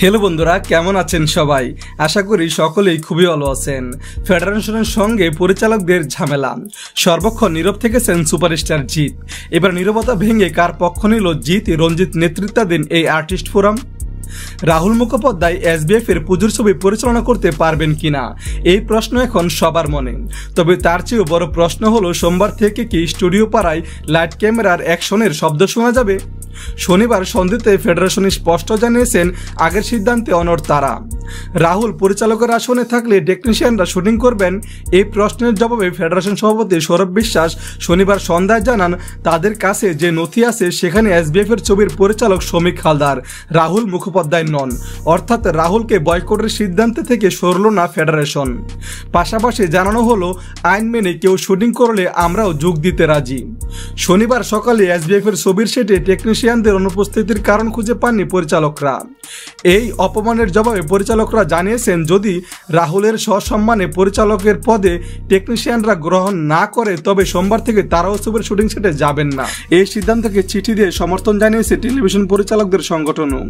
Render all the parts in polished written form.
Hello बंधुरा केमन आছেন সবাই आशा करी सकलेই খুবই ভালো আছেন। ফেডারেশনের সঙ্গে পরিচালকদের ঝামেলা, সর্বক্ষণ নীরব থেকেছেন সুপারস্টার জিৎ। এবার নীরবতা ভেঙে কার পক্ষ নিল জিৎ রঞ্জিত নেতৃত্বাধীন এই artist forum. Rahul Mukhopadhyay SBF এর পুজোর ছবি পরিচালনা করতে পারবেন কিনা এই প্রশ্ন এখন সবার মনে। তবে তার চেয়েও বড় প্রশ্ন হলো সোমবার থেকে কি স্টুডিও পাড়ায় লাইট ক্যামেরার অ্যাকশনের শব্দ শোনা যাবে। শনিবার সন্ধ্যাতে ফেডারেশন স্পষ্ট জানিয়েছেন আগের সিদ্ধান্তে অনড় তারা। রাহুল পরিচালকের আসনে থাকলে টেকনিশিয়ানরা শুটিং করবেন এই প্রশ্নের জবাবে ফেডারেশন সভাপতি সৌরভ বিশ্বাস শনিবার সন্ধ্যায় জানান তাদের কাছে যে নথি আছে সেখানে এসবিএফ এর ছবির পরিচালক শ্রমিক হালদার, রাহুল মুখোপাধ্যায় নন। অর্থাৎ রাহুলকে বয়কটের সিদ্ধান্ত থেকে সরল না ফেডারেশন। পাশাপাশি জানানো হলো আইন মেনে কেউ শুটিং করলে আমরাও যোগ দিতে রাজি। শনিবার সকালে এসবিএফ এর ছবির সেটে টেকনিশিয়ানদের অনুপস্থিতির কারণ খুঁজে পাননি পরিচালকরা। এই অপমানের জবাবে পরিচালকরা জানিয়েছেন যদি রাহুলের সসম্মানে পরিচালকের পদে টেকনিশিয়ানরা গ্রহণ না করে তবে সোমবার থেকে তারাও ছবির শুটিং সেটে যাবেন না। এই সিদ্ধান্তকে চিঠি দিয়ে সমর্থন জানিয়েছে টেলিভিশন পরিচালকদের সংগঠনও।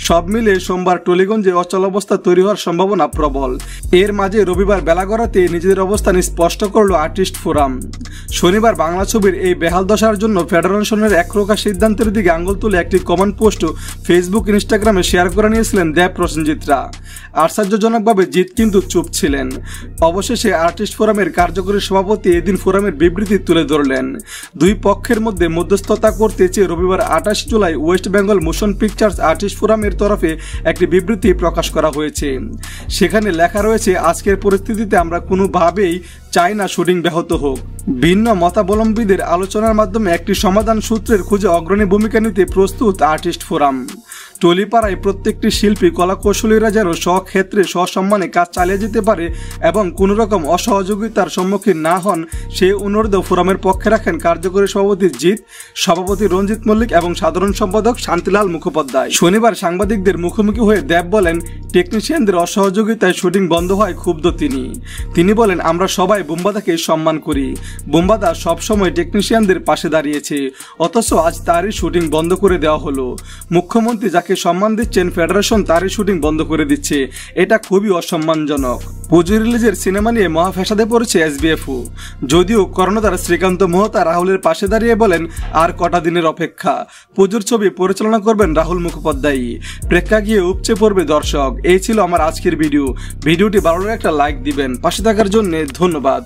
সব মিলে সোমবার টলিগঞ্জে অচলাবস্থা তৈরি হওয়ার সম্ভাবনা প্রবল। এর মাঝে রবিবার বেলা গড়াতে নিজেদের অবস্থান স্পষ্ট করল আর্টিস্ট ফোরাম। শনিবার বাংলা ছবির এই বেহাল দশার জন্য ফেডারেশনের একরোখা সিদ্ধান্তের দিকে আঙুল তুলে একটি কমেন্ট পোস্ট ফেসবুক ইনস্টাগ্রামে শেয়ার করে নিয়েছিলেন দেব প্রসেনজিৎরা। আশ্চর্যজনকভাবে জিৎ কিন্তু চুপ ছিলেন। অবশেষে আর্টিস্ট ফোরামের কার্যকরী সভাপতি এদিন ফোরামের বিবৃতি তুলে ধরলেন। দুই পক্ষের মধ্যে মধ্যস্থতা করতে চেয়ে রবিবার 28 July West Bengal motion pictures artist ফোরামের তরফে একটি বিবৃতি প্রকাশ করা হয়েছে। সেখানে লেখা রয়েছে আজকের পরিস্থিতিতে আমরা কোনোভাবেই চাই না শুটিং ব্যাহত হোক। ভিন্ন মতাবলম্বীদের আলোচনার মাধ্যমে একটি সমাধান সূত্রের খুঁজে অগ্রণী ভূমিকা নিতে প্রস্তুত আর্টিস্ট ফোরাম। টলিপাড়ায় প্রত্যেকটি শিল্পী কলাকৌশলীরা যেন স্বক্ষেত্রে সসম্মানে কাজ চালিয়ে যেতে পারে এবং কোনো রকম অসহযোগিতার সম্মুখীন না হন সেই অনুরোধ ফোরামের পক্ষে রাখেন কার্যকরী সভাপতি জিৎ, সভাপতি রঞ্জিত মল্লিক এবং সাধারণ সম্পাদক শান্তিলাল মুখোপাধ্যায়। শনিবার সাংবাদিকদের মুখোমুখি হয়ে দেব বলেন টেকনিশিয়ানদের অসহযোগিতায় শুটিং বন্ধ হয় ক্ষুব্ধ তিনি বলেন আমরা সবাই বুম্বাদাকে সম্মান করি। বুম্বাদা সবসময় টেকনিশিয়ানদের পাশে দাঁড়িয়েছে, অথচ আজ তারই শুটিং বন্ধ করে দেওয়া হলো। মুখ্যমন্ত্রী যাকে সম্মান দিচ্ছেন ফেডারেশন তারই শুটিং বন্ধ করে দিচ্ছে, এটা খুবই অসম্মানজনক। পুজো রিলিজের সিনেমা নিয়ে মহাফ্যাসাদে পড়েছে এসবিএফও। যদিও কর্ণধার শ্রীকান্ত মোহতা রাহুলের পাশে দাঁড়িয়ে বলেন আর কটা দিনের অপেক্ষা, পুজোর ছবি পরিচালনা করবেন রাহুল মুখোপাধ্যায়। প্রেক্ষাগৃহে উপচে পড়বে দর্শক। এই ছিল আমার আজকের ভিডিওটি ভালো লাগলে একটা লাইক দিবেন। পাশে থাকার জন্য ধন্যবাদ।